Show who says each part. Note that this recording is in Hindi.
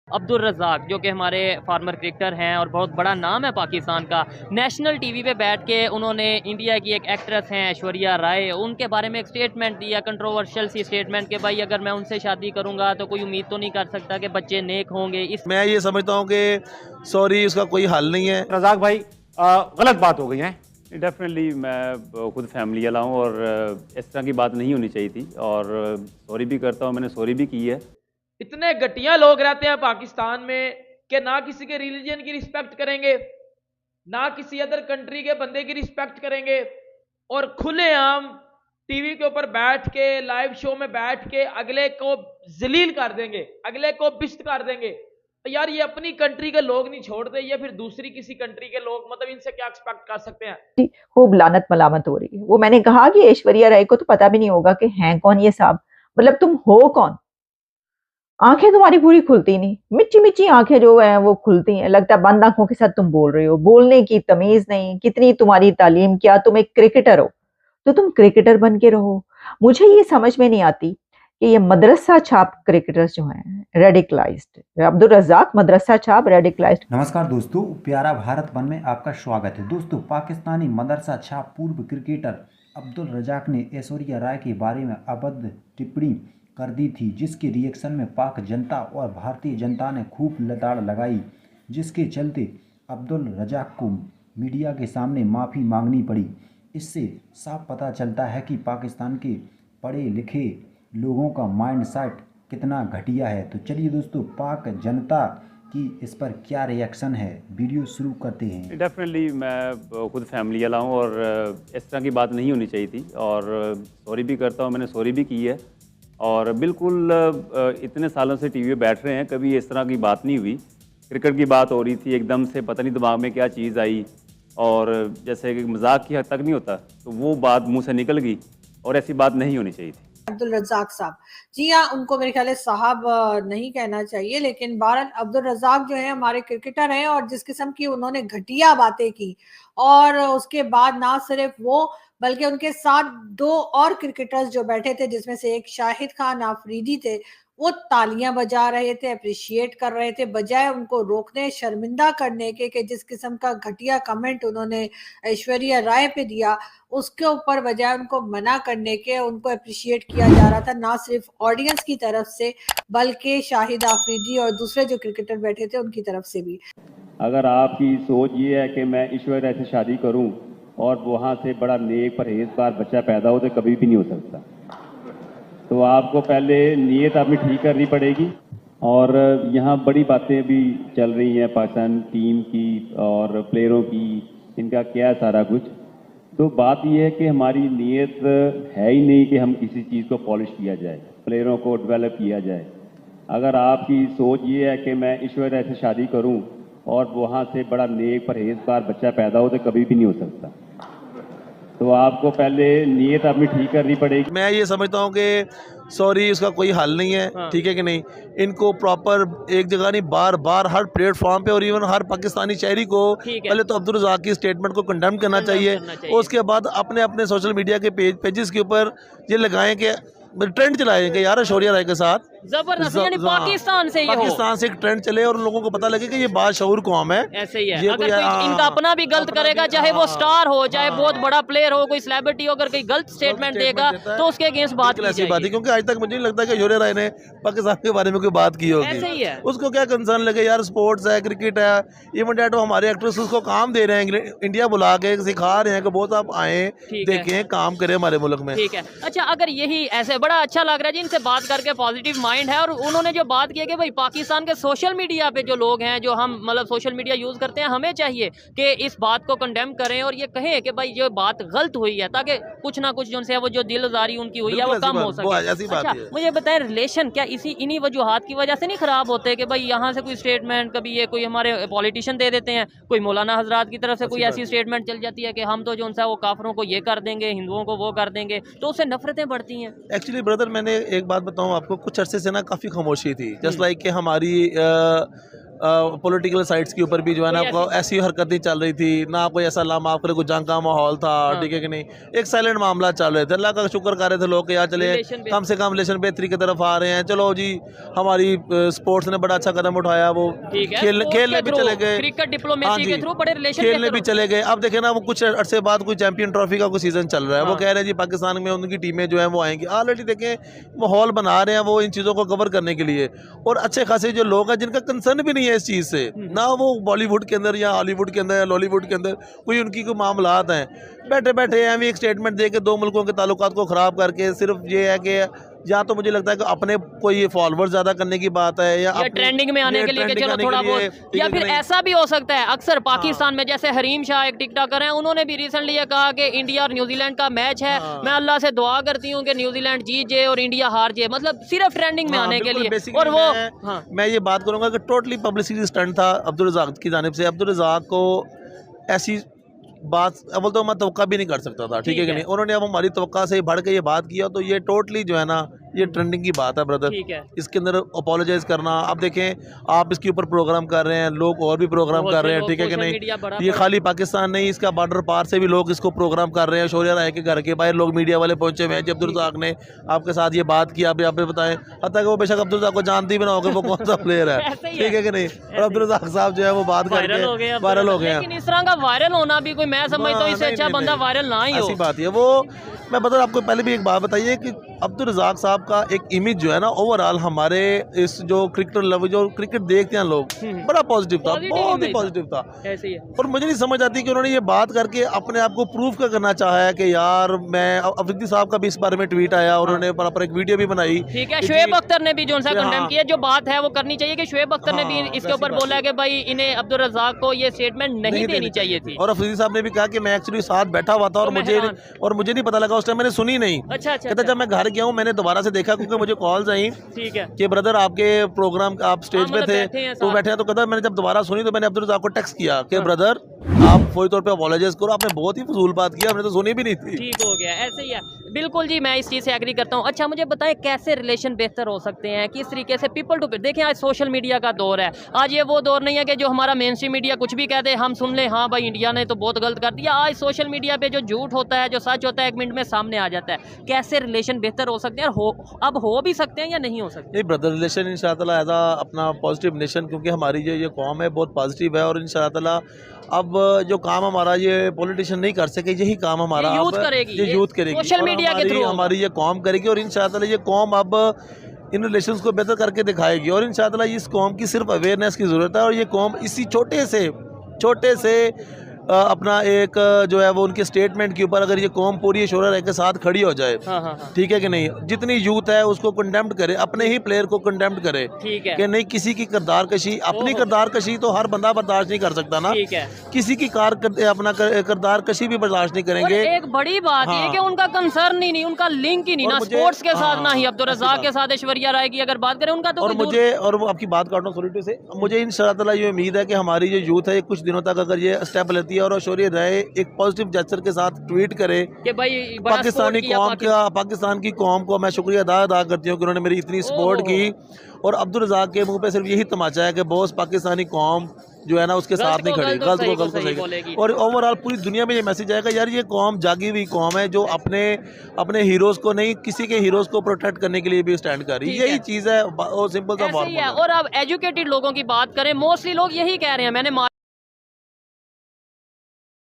Speaker 1: अब्दुल रज़ाक जो कि हमारे फार्मर क्रिकेटर हैं और बहुत बड़ा नाम है पाकिस्तान का, नेशनल टीवी पे बैठ के उन्होंने इंडिया की एक एक्ट्रेस हैं ऐश्वर्या राय, उनके बारे में एक स्टेटमेंट दिया, कंट्रोवर्शियल सी स्टेटमेंट कि भाई अगर मैं उनसे शादी करूंगा तो कोई उम्मीद तो नहीं कर सकता कि बच्चे नेक होंगे।
Speaker 2: मैं ये समझता हूँ कि सॉरी उसका कोई हल नहीं है।
Speaker 3: रज़ाक भाई गलत बात हो गई है। डेफिनेटली मैं खुद फैमिली वाला हूँ और इस तरह की बात नहीं होनी चाहिए थी और सॉरी भी करता हूँ, मैंने सॉरी भी की है।
Speaker 4: इतने घटिया लोग रहते हैं पाकिस्तान में कि ना किसी के रिलीजन की रिस्पेक्ट करेंगे, ना किसी अदर कंट्री के बंदे की रिस्पेक्ट करेंगे और खुलेआम टीवी के ऊपर बैठ के लाइव शो में बैठ के अगले को जलील कर देंगे, अगले को बिस्त कर देंगे। यार ये अपनी कंट्री के लोग नहीं छोड़ते, ये फिर दूसरी किसी कंट्री के लोग, मतलब इनसे क्या एक्सपेक्ट कर सकते हैं।
Speaker 5: खूब लानत मलामत हो रही है। वो मैंने कहा कि ऐश्वर्या राय को तो पता भी नहीं होगा कि हैं कौन ये साहब, मतलब तुम हो कौन। आंखें तुम्हारी पूरी खुलती नहीं, मिच्ची मिच्ची आंखें जो है वो खुलती हैं, लगता है बंद आंखों के साथ तुम बोल रहे हो, बोलने की तमीज नहीं, कितनी तुम्हारी तालीम, क्या तुम एक क्रिकेटर हो तो तुम क्रिकेटर बन के रहो। मुझे ये समझ में नहीं आती कि ये मदरसा छाप क्रिकेटर्स जो हैं रेडिकलाइज्ड, अब्दुल रज़ाक मदरसा छाप रेडिकलाइज्ड।
Speaker 6: नमस्कार दोस्तों, प्यारा भारत वन में आपका स्वागत है। दोस्तों, पाकिस्तानी मदरसा छाप पूर्व क्रिकेटर अब्दुल रज़ाक ने ऐश्वर्या राय के बारे में अभद्र टिप्पणी कर दी थी, जिसके रिएक्शन में पाक जनता और भारतीय जनता ने खूब लताड़ लगाई, जिसके चलते अब्दुल रज़ाक को मीडिया के सामने माफ़ी मांगनी पड़ी। इससे साफ पता चलता है कि पाकिस्तान के पढ़े लिखे लोगों का माइंड सेट कितना घटिया है। तो चलिए दोस्तों, पाक जनता की इस पर क्या रिएक्शन है, वीडियो शुरू करते हैं।
Speaker 3: डेफिनेटली मैं खुद फैमिली वाला हूँ और इस तरह की बात नहीं होनी चाहिए थी और सॉरी भी करता हूँ, मैंने सॉरी भी की है। और बिल्कुल इतने सालों से टीवी पे बैठ रहे हैं, कभी इस तरह की बात नहीं हुई। क्रिकेट की बात हो रही थी, एकदम से पता नहीं दिमाग में क्या चीज़ आई और जैसे कि मजाक की हद तक नहीं होता तो वो बात मुंह से निकल गई और ऐसी बात नहीं होनी चाहिए थी।
Speaker 7: अब्दुल रज़ाक साहब, जी हाँ, उनको मेरे ख्याल साहब नहीं कहना चाहिए, लेकिन बहरहाल अब्दुल रज़ाक जो है हमारे क्रिकेटर हैं और जिस किस्म की उन्होंने घटिया बातें की और उसके बाद ना सिर्फ वो बल्कि उनके साथ दो और क्रिकेटर्स जो बैठे थे, जिसमें से एक शाहिद खान आफरीदी थे, वो तालियां बजा रहे थे, अप्रिशिएट कर रहे थे, बजाय उनको रोकने, शर्मिंदा करने के कि जिस किस्म का घटिया कमेंट उन्होंने ऐश्वर्या राय पे दिया, उसके ऊपर बजाय उनको मना करने के उनको अप्रिशिएट किया जा रहा था, ना सिर्फ ऑडियंस की तरफ से बल्कि शाहिद आफरीदी और दूसरे जो क्रिकेटर बैठे थे उनकी तरफ से भी।
Speaker 3: अगर आपकी सोच ये है कि मैं ऐश्वर्या राय से शादी करूं और वहाँ से बड़ा नेक परहेजगार बच्चा पैदा हो तो कभी भी नहीं हो सकता। तो आपको पहले नीयत अपनी ठीक करनी पड़ेगी और यहाँ बड़ी बातें भी चल रही हैं पाकिस्तान टीम की और प्लेयरों की, इनका क्या सारा कुछ। तो बात यह है कि हमारी नीयत है ही नहीं कि हम किसी चीज़ को पॉलिश किया जाए, प्लेयरों को डेवलप किया जाए। अगर आपकी सोच ये है कि मैं ऐश्वर्या राय से शादी करूं और वहाँ से बड़ा नेक परहेजगार बच्चा पैदा हो तो कभी भी नहीं हो सकता। तो आपको पहले नीयत अपनी ठीक करनी पड़ेगी।
Speaker 2: मैं ये समझता हूँ कि सॉरी उसका कोई हल नहीं है।
Speaker 1: हाँ।
Speaker 2: ठीक है कि नहीं, इनको प्रॉपर एक जगह नहीं, बार बार हर प्लेटफॉर्म पे और इवन हर पाकिस्तानी शहरी को
Speaker 1: ठीक है।
Speaker 2: पहले तो अब्दुल रज़ाक की स्टेटमेंट को कंडेम करना चाहिए और उसके बाद अपने अपने सोशल मीडिया के पेजेस के ऊपर ये लगाएं कि ट्रेंड चलाएं कि यार ऐश्वर्या राय के साथ
Speaker 1: जबरदस्त, यानी पाकिस्तान से ये हो।
Speaker 2: पाकिस्तान से एक ट्रेंड चले और लोगों को पता लगे कि ये बाशऊर कौम है।
Speaker 1: ऐसे ही है।
Speaker 2: ये
Speaker 1: अगर
Speaker 2: कोई-
Speaker 1: कोई इनका अपना भी गलत करेगा, चाहे वो स्टार हो, चाहे बहुत बड़ा प्लेयर हो, कोई सेलिब्रिटी हो, अगर कोई गलत स्टेटमेंट देगा तो उसके अगेंस्ट बात की
Speaker 2: ऐसी बात है,
Speaker 1: जाएगी।
Speaker 2: क्योंकि आज तक मुझे नहीं लगता कि ऐश्वर्या राय ने पाकिस्तान के बारे में कोई बात की होगी।
Speaker 1: ऐसे ही है।
Speaker 2: उसको क्या कंसर्न लगे, यार स्पोर्ट्स है, क्रिकेट है, इवन डैट हमारे एक्ट्रेस उसको काम दे रहे हैं, इंडिया बुला के सिखा रहे हैं कि बहुत आप आए
Speaker 1: ठीक है।
Speaker 2: देखें, काम करें हमारे मुल्क में।
Speaker 1: ठीक है। अच्छा, अगर यही ऐसे बड़ा अच्छा लग रहा है जी इनसे बात करके, पॉजिटिव माइंड है। और उन्होंने जो बात की है कि भाई पाकिस्तान के सोशल मीडिया पे जो लोग हैं, जो हम मतलब सोशल मीडिया यूज करते हैं, हमें चाहिए कि इस बात को कंडेम करें और ये कहें कि भाई ये बात गलत हुई है, ताकि कुछ ना कुछ जो उनसे वो जो दिलजारी उनकी हुई है वो कम हो सके। अच्छा, मुझे बताएं, रिलेशन क्या इन्हीं वजूहात की वजह से नहीं खराब होते कि भाई यहाँ से कोई स्टेटमेंट, कभी ये कोई हमारे पॉलिटिशियन दे देते हैं, कोई मौलाना हजरात की तरफ से कोई ऐसी स्टेटमेंट चल जाती है कि हम तो जो उनसे वो काफरों को ये कर देंगे, हिंदुओं को वो कर देंगे, तो उससे नफरतें बढ़ती हैं।
Speaker 2: एक्चुअली ब्रदर, मैंने एक बात बताऊं आपको, कुछ अरसे से ना काफ़ी खामोशी थी, जस्ट लाइक कि हमारी पॉलिटिकल साइट्स के ऊपर भी जो है ना आपको ऐसी हरकतें चल रही थी ना, कोई ऐसा अल्लाह माफ करे कोई जंग का माहौल था, ठीक है कि नहीं, एक साइलेंट मामला चल रहे थे। अल्लाह का शुक्र कर रहे थे लोग कि यार चले कम से कम रिलेशन बेहतरी की तरफ आ रहे हैं। चलो जी, हमारी स्पोर्ट्स ने बड़ा अच्छा कदम उठाया, वो खेलने भी चले गए,
Speaker 1: क्रिकेट डिप्लोमेसी के थ्रू बड़े रिलेशन
Speaker 2: खेलने भी चले गए। अब देखे ना वो कुछ अरसे बाद कोई चैंपियन ट्रॉफी का कोई सीजन चल रहा है, वो कह रहे हैं जी पाकिस्तान में उनकी टीमें जो है वो आएंगी। ऑलरेडी देखें माहौल बना रहे हैं वो इन चीज़ों को कवर करने के लिए, और अच्छे खासे जो लोग हैं जिनका कंसर्न भी नहीं है इस चीज़ से, ना वो बॉलीवुड के अंदर या हॉलीवुड के अंदर या लॉलीवुड के अंदर कोई उनकी कोई मामलात हैं, बैठे बैठे हैं एक स्टेटमेंट दे के दो मुल्कों के ताल्लुकात को ख़राब करके सिर्फ ये है कि या तो मुझे लगता है कि अपने कोई फॉलोअर्स ज्यादा करने की बात है या
Speaker 1: ट्रेंडिंग में आने के लिए कि चलो थोड़ा बहुत, या फिर ऐसा भी हो सकता है अक्सर पाकिस्तान में, जैसे हरीम शाह एक टिकटॉकर हैं, उन्होंने भी रिसेंटली ये कहा कि इंडिया और न्यूजीलैंड का मैच है, मैं अल्लाह से दुआ करती हूँ कि न्यूजीलैंड जीत जाए और इंडिया हार जाए, मतलब सिर्फ ट्रेंडिंग में आने के लिए। और वो
Speaker 2: मैं ये बात करूंगा कि टोटली पब्लिसिटी स्टंट था अब्दुल रज़ाक की जानिब से। अब्दुल रज़ाक को ऐसी बात अव्वल तो मैं तवक्का भी नहीं कर सकता था, ठीक है कि नहीं, उन्होंने अब हमारी तवक्का से बढ़ के ये बात किया, तो ये टोटली जो है ना ये ट्रेंडिंग की बात है ब्रदर, इसके अंदर अपोलोजाइज करना। आप देखें आप इसके ऊपर प्रोग्राम कर रहे हैं, लोग और भी प्रोग्राम कर रहे हैं, ठीक है कि नहीं, ये खाली पाकिस्तान नहीं, इसका बॉर्डर पार से भी लोग इसको प्रोग्राम कर रहे हैं। शौर्या राय के घर के बाहर लोग मीडिया वाले पहुंचे हुए हैं, जब अब्दुल रज़ाक ने आपके साथ ये बात की, आप यहाँ पे बताएं, हत्ता कि वो बेशक अब्दुल रज़ाक को जानती भी ना होगा वो कौन सा प्लेयर है, ठीक है कि नहीं, और अब्दुल रज़ाक साहब जो है वो बात करके वायरल हो गए।
Speaker 1: इस तरह का वायरल होना भी कोई, मैं समझता हूँ इससे अच्छा बंदा वायरल ना ही हो,
Speaker 2: ऐसी बात है वो। मैं बता आपको पहले भी एक बात बताइए कि अब्दुल रज़ाक साहब का एक इमेज जो है ना ओवरऑल हमारे इस जो क्रिकेट लव जो क्रिकेट देखते हैं लोग, बड़ा पॉजिटिव था, बहुत ही पॉजिटिव था।
Speaker 1: ऐसे ही है।
Speaker 2: और मुझे नहीं समझ आती कि उन्होंने ये बात करके अपने आप को प्रूव क्या करना चाहा है कि यार मैं, अफरीदी साहब का भी इस बारे में ट्वीट आया, उन्होंने पर एक वीडियो भी बनाई,
Speaker 1: ठीक है, शुएब अख्तर ने भी जो सा कंडेम किया, जो बात है वो करनी चाहिए कि शुएब अख्तर ने भी इसके ऊपर बोला है कि भाई इन्हें अब्दुल रज़ाक को ये स्टेटमेंट नहीं देनी चाहिए थी।
Speaker 2: और अफरीदी साहब ने भी कहा कि मैं एक्चुअली साथ बैठा हुआ था और मुझे नहीं पता लगा उस टाइम, मैंने सुनी नहीं।
Speaker 1: अच्छा,
Speaker 2: कहता जब मैं घर गया हूँ मैंने दोबारा से देखा क्योंकि मुझे कॉल्स आई, ठीक है, कि ब्रदर आपके प्रोग्राम आप स्टेज पे थे तो बैठे हैं, तो कहता मैंने जब दोबारा सुनी तो मैंने अब्दुल रज़ाक को टेक्स्ट किया कि ब्रदर आप फौरी तौर पे अपॉलोजाइज करो, आपने बहुत ही फजूल बात की, हमने तो सुनी भी नहीं थी।
Speaker 1: ठीक हो गया, ऐसे ही है, बिल्कुल जी, मैं इस चीज़ से एग्री करता हूँ। अच्छा मुझे बताएं कैसे रिलेशन बेहतर हो सकते हैं, किस तरीके से पीपल टू पीपल। देखें आज सोशल मीडिया का दौर है, आज ये वो दौर नहीं है कि जो हमारा मेन स्ट्रीम मीडिया कुछ भी कहते हैं हम सुन लें, हाँ भाई इंडिया ने तो बहुत गलत कर दिया। आज सोशल मीडिया पे जो झूठ होता है, जो सच होता है, 1 मिनट में सामने आ जाता है। कैसे रिलेशन बेहतर हो सकते हैं, और अब हो भी सकते हैं या नहीं हो सकते?
Speaker 2: ब्रदर रिलेशन इंशाअल्लाह एज अपना पॉजिटिव नेशन, क्योंकि हमारी जो ये कौम है बहुत पॉजिटिव है, और इंशाअल्लाह अब जो काम हमारा ये पॉलिटिशियन नहीं कर सके, यही काम हमारा
Speaker 1: यूथ करेगी,
Speaker 2: ये यूथ करेगी,
Speaker 1: सोशल मीडिया के थ्रू
Speaker 2: हमारी ये कौम करेगी, और इंशाअल्लाह ये कौम अब इन रिलेशंस को बेहतर करके दिखाएगी, और इंशाअल्लाह इस कौम की सिर्फ अवेयरनेस की ज़रूरत है, और ये कौम इसी छोटे से अपना एक जो है वो उनके स्टेटमेंट के ऊपर अगर ये कौम पूरी शौर्या राय के साथ खड़ी हो जाए, ठीक है कि नहीं, जितनी यूथ है उसको कंडेम्ड करे, अपने ही प्लेयर को कंडेम्ड करे, ठीक है कि नहीं, किसी की किरदार कशी, अपनी किरदार कशी तो हर बंदा बर्दाश्त नहीं कर सकता ना, ठीक है, किसी की अपना किरदार कशी भी बर्दाश्त नहीं करेंगे।
Speaker 1: एक बड़ी बात ये कि उनका कंसर्न ही नहीं, उनका लिंक ही नहीं ना स्पोर्ट्स के साथ, ना ही अब्दुल रज़ाक के साथ ऐश्वर्या राय की अगर बात करें उनका तो,
Speaker 2: और वो आपकी बात काटना सॉलिटी से, मुझे इंशाअल्लाह ये उम्मीद है कि हमारी जो यूथ है कुछ दिनों तक अगर ये स्टेप लेती है और ऐश्वर्या राय एक पॉजिटिव जेस्चर के साथ ट्वीट करे कि भाई पाकिस्तान की कौम को मैं शुक्रिया अदा करती हूँ कि उन्होंने मेरी इतनी सपोर्ट की, और अब्दुल रज़ाक के मुंह पे सिर्फ यही तमाचा है कि बॉस पाकिस्तानी कौम जो है ना उसके साथ नहीं खड़ी, गलत को सही, और ओवरऑल पूरी दुनिया में ये मैसेज आएगा यार ये कौम जागी हुई कौम है जो अपने हीरोज को नहीं, किसी के हीरोज को प्रोटेक्ट करने के लिए भी स्टैंड कर रही है, यही चीज़ है, और सिंपल सा फॉर्मूला है।
Speaker 1: और अब एजुकेटेड लोगों की बात करें, मोस्टली लोग यही कह रहे हैं, मैंने